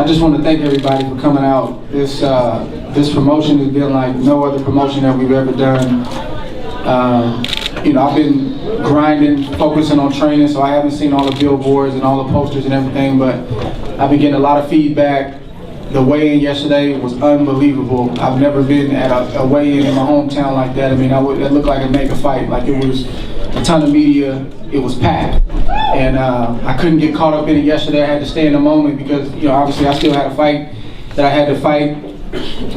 I just want to thank everybody for coming out. This promotion has been like no other promotion that we've ever done. I've been grinding, focusing on training, so I haven't seen all the billboards and all the posters and everything, but I've been getting a lot of feedback. The weigh-in yesterday was unbelievable. I've never been at a weigh-in in my hometown like that. I mean, it looked like a mega fight. Like, it was a ton of media. It was packed. And I couldn't get caught up in it yesterday. I had to stay in the moment because, obviously I still had a fight that I had to fight.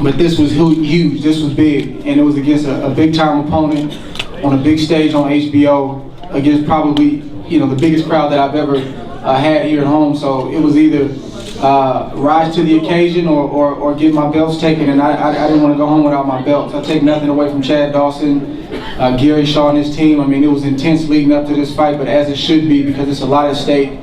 But this was huge. This was big. And it was against a big-time opponent on a big stage on HBO against probably, the biggest crowd that I've ever had here at home. So it was either rise to the occasion or get my belts taken, and I didn't want to go home without my belts. I take nothing away from Chad Dawson, Gary Shaw and his team. I mean, it was intense leading up to this fight, but as it should be, because it's a lot at stake.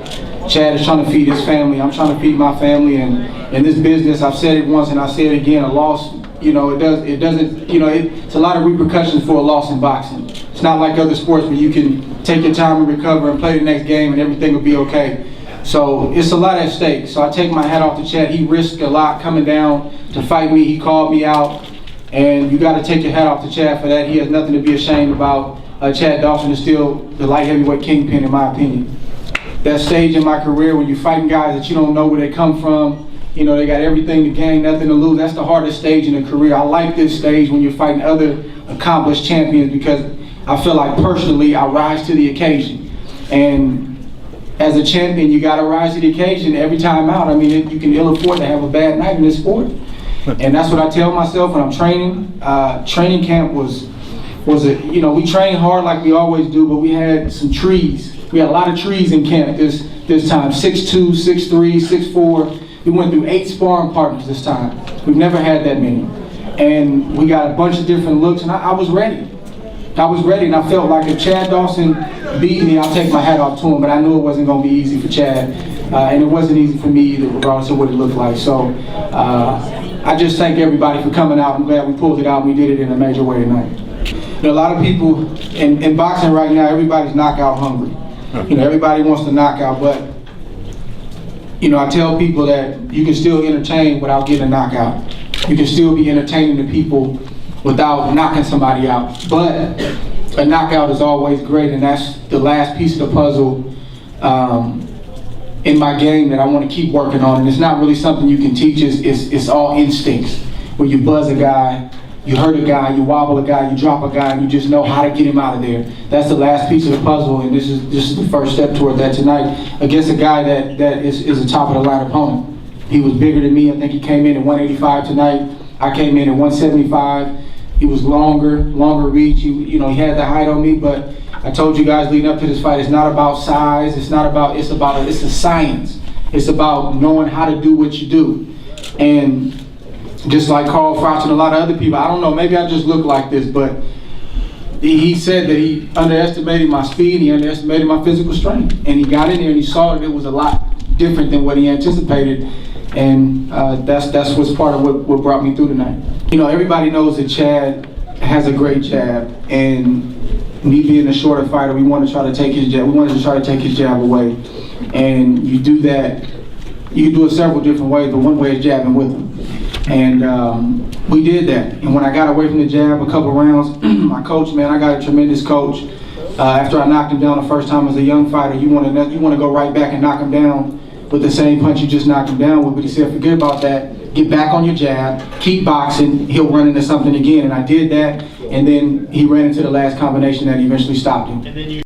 Chad is trying to feed his family. I'm trying to feed my family, and in this business, I've said it once and I'll say it again, a loss, it's a lot of repercussions for a loss in boxing. It's not like other sports where you can take your time and recover and play the next game and everything will be okay. So it's a lot at stake. So I take my hat off to Chad. He risked a lot coming down to fight me. He called me out, and you got to take your hat off to Chad for that. He has nothing to be ashamed about. Chad Dawson is still the light heavyweight kingpin, in my opinion. That stage in my career when you're fighting guys that you don't know where they come from, they got everything to gain, nothing to lose. That's the hardest stage in a career. I like this stage when you're fighting other accomplished champions because I feel like personally I rise to the occasion. And as a champion, you got to rise to the occasion every time out. I mean, you can ill afford to have a bad night in this sport. And that's what I tell myself when I'm training. Training camp was we trained hard like we always do, but we had some trees. We had a lot of trees in camp this time, 6'2", 6'3", 6'4". We went through 8 sparring partners this time. We've never had that many. And we got a bunch of different looks, and I was ready. I was ready, and I felt like if Chad Dawson beat me, I'll take my hat off to him, but I knew it wasn't going to be easy for Chad, and it wasn't easy for me either, regardless of what it looked like. So I just thank everybody for coming out. I'm glad we pulled it out and we did it in a major way tonight. A lot of people in boxing right now, everybody's knockout hungry. Everybody wants to knock out, but I tell people that you can still entertain without getting a knockout. You can still be entertaining the people without knocking somebody out. But a knockout is always great, and that's the last piece of the puzzle in my game that I want to keep working on. And it's not really something you can teach, it's all instincts. When you buzz a guy, you hurt a guy, you wobble a guy, you drop a guy, and you just know how to get him out of there. That's the last piece of the puzzle, and this is the first step toward that tonight against a guy that is a top of the line opponent. He was bigger than me. I think he came in at 185 tonight. I came in at 175. He was longer reach. He had the height on me, but I told you guys leading up to this fight, it's not about size. It's a science. It's about knowing how to do what you do. And just like Carl Froch and a lot of other people, I don't know, maybe I just look like this, but he said that he underestimated my speed, he underestimated my physical strength. And he got in there and he saw that it was a lot different than what he anticipated. And that's what's part of what brought me through tonight. Everybody knows that Chad has a great jab, and me being a shorter fighter, we want to try to take his jab. We wanted to try to take his jab away, and you do that. You can do it several different ways, but one way is jabbing with him, and we did that. And when I got away from the jab a couple rounds, my coach, man, I got a tremendous coach. After I knocked him down the first time as a young fighter, you want to go right back and knock him down with the same punch you just knocked him down with. But he said, forget about that. Get back on your jab. Keep boxing. He'll run into something again. And I did that. And then he ran into the last combination that eventually stopped him.